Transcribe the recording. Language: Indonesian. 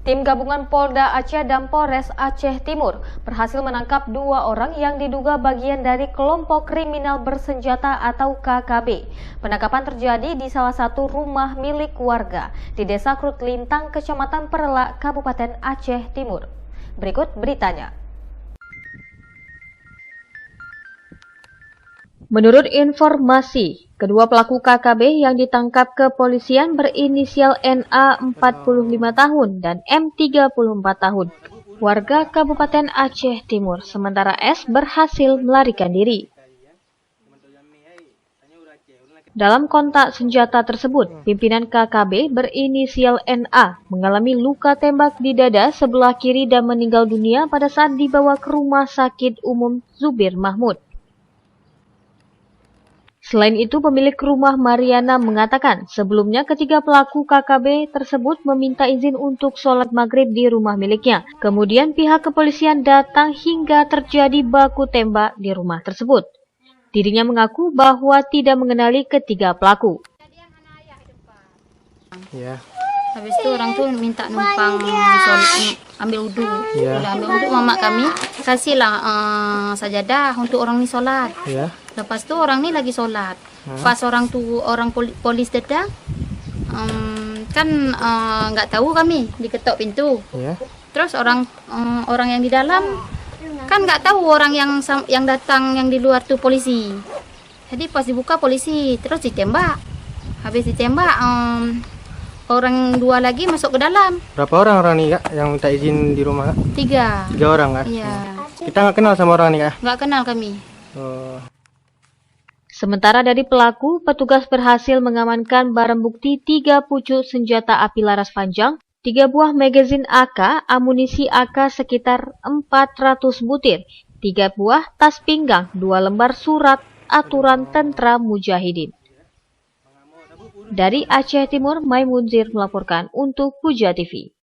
Tim gabungan Polda Aceh dan Polres Aceh Timur berhasil menangkap 2 orang yang diduga bagian dari kelompok kriminal bersenjata atau KKB. Penangkapan terjadi di salah satu rumah milik warga di Desa Krutlintang, Kecamatan Perelak, Kabupaten Aceh Timur. Berikut beritanya. Menurut informasi, kedua pelaku KKB yang ditangkap kepolisian berinisial NA 45 tahun dan M 34 tahun, warga Kabupaten Aceh Timur, sementara S berhasil melarikan diri. Dalam kontak senjata tersebut, pimpinan KKB berinisial NA mengalami luka tembak di dada sebelah kiri dan meninggal dunia pada saat dibawa ke Rumah Sakit Umum Zubir Mahmud. Selain itu, pemilik rumah Mariana mengatakan sebelumnya ketiga pelaku KKB tersebut meminta izin untuk sholat maghrib di rumah miliknya. Kemudian pihak kepolisian datang hingga terjadi baku tembak di rumah tersebut. Dirinya mengaku bahwa tidak mengenali ketiga pelaku. Ya. Habis itu orang tuh minta numpang ambil wudhu. Ya. Udah ambil wudhu, mama kami kasihlah sajadah untuk orang ini sholat. Ya. Lepas itu orang ini lagi sholat. Pas orang polis datang, kan nggak tahu kami diketok pintu. Ya. Terus orang yang di dalam kan nggak tahu orang yang datang yang di luar tuh polisi. Jadi pas dibuka polisi, terus ditembak. Habis ditembak, orang 2 lagi masuk ke dalam. Berapa orang nih Kak yang minta izin di rumah Kak? 3. 3 orang Kak? Iya. Kita nggak kenal sama orang nih Kak? Nggak kenal kami. Oh. Sementara dari pelaku, petugas berhasil mengamankan barang bukti 3 pucuk senjata api laras panjang, 3 buah magazin AK, amunisi AK sekitar 400 butir, 3 buah tas pinggang, 2 lembar surat aturan tentara mujahidin. Dari Aceh Timur, Maimunzir melaporkan untuk Puja TV.